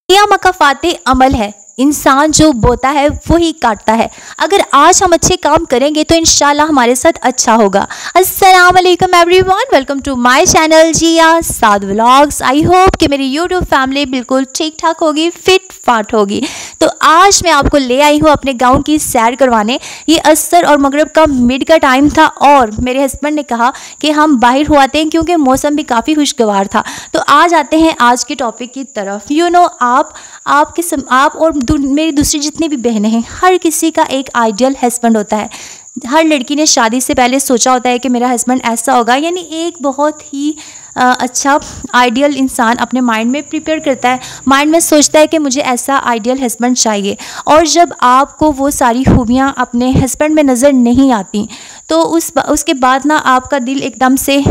या मकाफाते अमल है, इंसान जो बोता है वही काटता है। अगर आज हम अच्छे काम करेंगे तो इंशाल्लाह हमारे साथ अच्छा होगा। अस्सलाम वालेकुम everyone, welcome to my channel Zia Saad vlogs. I hope कि मेरी यूट्यूब फैमिली बिल्कुल ठीक ठाक होगी, फिट फाट होगी। तो आज मैं आपको ले आई हूँ अपने गांव की सैर करवाने। ये असर और मगरिब का मिड का टाइम था और मेरे हस्बैंड ने कहा कि हम बाहर हो आते हैं क्योंकि मौसम भी काफ़ी खुशगवार था। तो आज आते हैं आज के टॉपिक की तरफ। आप और मेरी दूसरी जितनी भी बहनें हैं, हर किसी का एक आइडियल हस्बैंड होता है। हर लड़की ने शादी से पहले सोचा होता है कि मेरा हस्बैंड ऐसा होगा, यानी एक बहुत ही अच्छा आइडियल इंसान अपने माइंड में प्रिपेयर करता है, माइंड में सोचता है कि मुझे ऐसा आइडियल हस्बैंड चाहिए। और जब आपको वो सारी खूबियाँ अपने हस्बैंड में नज़र नहीं आती तो उसके बाद ना आपका दिल एकदम से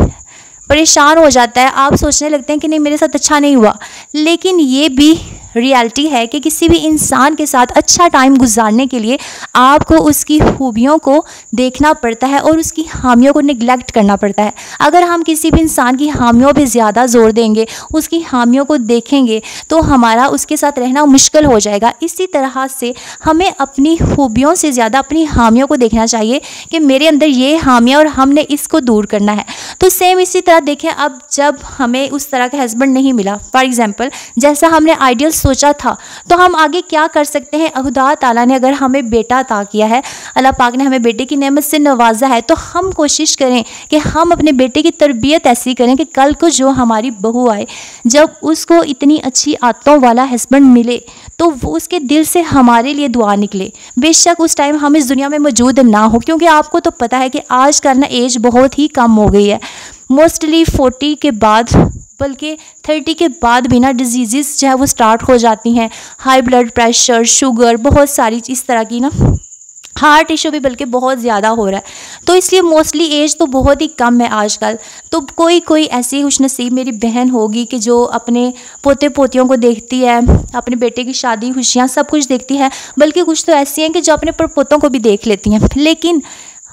परेशान हो जाता है। आप सोचने लगते हैं कि नहीं, मेरे साथ अच्छा नहीं हुआ। लेकिन ये भी रियलिटी है कि किसी भी इंसान के साथ अच्छा टाइम गुजारने के लिए आपको उसकी खूबियों को देखना पड़ता है और उसकी खामियों को निगलेक्ट करना पड़ता है। अगर हम किसी भी इंसान की खामियों पे ज़्यादा जोर देंगे, उसकी खामियों को देखेंगे, तो हमारा उसके साथ रहना मुश्किल हो जाएगा। इसी तरह से हमें अपनी खूबियों से ज़्यादा अपनी खामियों को देखना चाहिए कि मेरे अंदर ये खामियाँ और हमने इसको दूर करना है। तो सेम इसी तरह देखें, अब जब हमें उस तरह का हस्बैंड नहीं मिला, फॉर एग्जाम्पल जैसा हमने आइडियल सोचा था, तो हम आगे क्या कर सकते हैं। खुदा ताला ने अगर हमें बेटा अता किया है, अल्लाह पाक ने हमें बेटे की नेमत से नवाजा है, तो हम कोशिश करें कि हम अपने बेटे की तरबियत ऐसी करें कि कल को जो हमारी बहू आए, जब उसको इतनी अच्छी आदतों वाला हस्बैंड मिले तो वो उसके दिल से हमारे लिए दुआ निकले। बेशक उस टाइम हम इस दुनिया में मौजूद ना हो, क्योंकि आपको तो पता है कि आज का ना एज बहुत ही कम हो गई है। मोस्टली 40 के बाद, बल्कि 30 के बाद भी ना डिजीज़ जो है वो स्टार्ट हो जाती हैं। हाई ब्लड प्रेशर, शुगर, बहुत सारी इस तरह की ना, हार्ट इशू भी बल्कि बहुत ज़्यादा हो रहा है। तो इसलिए मोस्टली एज तो बहुत ही कम है आजकल। तो कोई ऐसी खुशनसीब मेरी बहन होगी कि जो अपने पोते पोतियों को देखती है, अपने बेटे की शादी खुशियाँ सब कुछ देखती है, बल्कि कुछ तो ऐसी हैं कि जो अपने पोतों को भी देख लेती हैं। लेकिन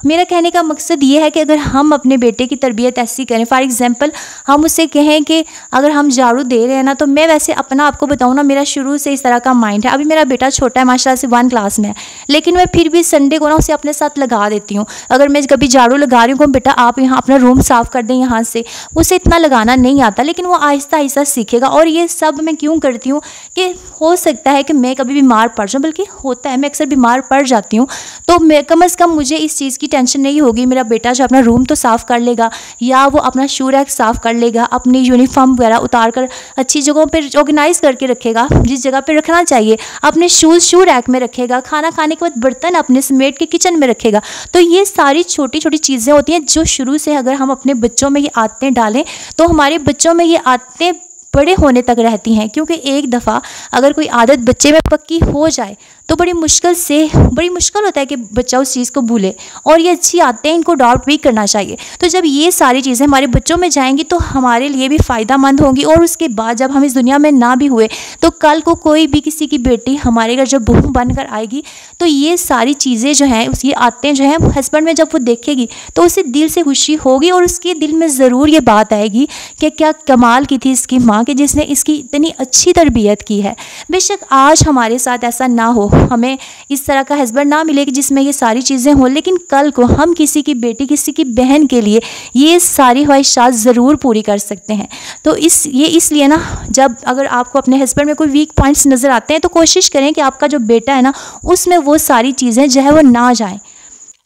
मेरा कहने का मकसद ये है कि अगर हम अपने बेटे की तरबियत ऐसी करें, फॉर एग्जांपल हम उससे कहें कि अगर हम झाड़ू दे रहे हैं ना, तो मैं वैसे अपना आपको बताऊँ ना, मेरा शुरू से इस तरह का माइंड है। अभी मेरा बेटा छोटा है, माशाल्लाह से 1 क्लास में है, लेकिन मैं फिर भी संडे को ना उसे अपने साथ लगा देती हूँ। अगर मैं कभी झाड़ू लगा रही हूँ, बेटा आप यहाँ अपना रूम साफ़ कर दें यहाँ से, उसे इतना लगाना नहीं आता, लेकिन वो आहिस्ता आहिस्ता सीखेगा। और ये सब मैं क्यों करती हूँ कि हो सकता है कि मैं कभी बीमार पड़ जाऊँ, बल्कि होता है मैं अक्सर बीमार पड़ जाती हूँ, तो मैं कम अज़ कम मुझे इस चीज़ की टेंशन नहीं होगी। मेरा बेटा जो अपना रूम तो साफ़ कर लेगा, या वो अपना शू रैक साफ़ कर लेगा, अपनी यूनिफॉर्म वगैरह उतार कर अच्छी जगहों पर ऑर्गेनाइज करके रखेगा, जिस जगह पे रखना चाहिए। अपने शूज़ शू रैक में रखेगा, खाना खाने के बाद बर्तन अपने समेट के किचन में रखेगा। तो ये सारी छोटी छोटी चीज़ें होती हैं जो शुरू से अगर हम अपने बच्चों में ये आदतें डालें तो हमारे बच्चों में ये आदतें बड़े होने तक रहती हैं। क्योंकि एक दफ़ा अगर कोई आदत बच्चे में पक्की हो जाए तो बड़ी मुश्किल होता है कि बच्चा उस चीज़ को भूले। और ये अच्छी आदतें इनको अडॉप्ट भी करना चाहिए। तो जब ये सारी चीज़ें हमारे बच्चों में जाएंगी तो हमारे लिए भी फ़ायदेमंद होंगी। और उसके बाद जब हम इस दुनिया में ना भी हुए तो कल को कोई भी किसी की बेटी हमारे घर जब बहू बनकर आएगी तो ये सारी चीज़ें जो हैं, ये आदतें जो हैं, हस्बैंड में जब वो देखेगी तो उसे दिल से खुशी होगी और उसके दिल में ज़रूर ये बात आएगी कि क्या कमाल की थी इसकी माँ कि जिसने इसकी इतनी अच्छी तरबियत की है। बेशक आज हमारे साथ ऐसा ना हो, हमें इस तरह का हस्बैंड ना मिले कि जिसमें ये सारी चीज़ें हों, लेकिन कल को हम किसी की बेटी, किसी की बहन के लिए ये सारी ख्वाहिशात ज़रूर पूरी कर सकते हैं। तो इसलिए ना, जब अगर आपको अपने हस्बैंड में कोई वीक पॉइंट्स नज़र आते हैं तो कोशिश करें कि आपका जो बेटा है ना, उसमें वो सारी चीज़ें जो है वो ना जाएँ।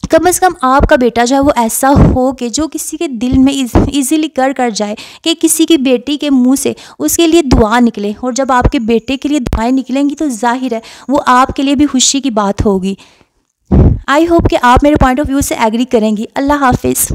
कम से कम आपका बेटा जो है वो ऐसा हो कि जो किसी के दिल में इजीली कर जाए, कि किसी की बेटी के मुंह से उसके लिए दुआ निकले। और जब आपके बेटे के लिए दुआएं निकलेंगी तो जाहिर है वो आपके लिए भी खुशी की बात होगी। आई होप कि आप मेरे पॉइंट ऑफ व्यू से एग्री करेंगी। अल्लाह हाफिज़।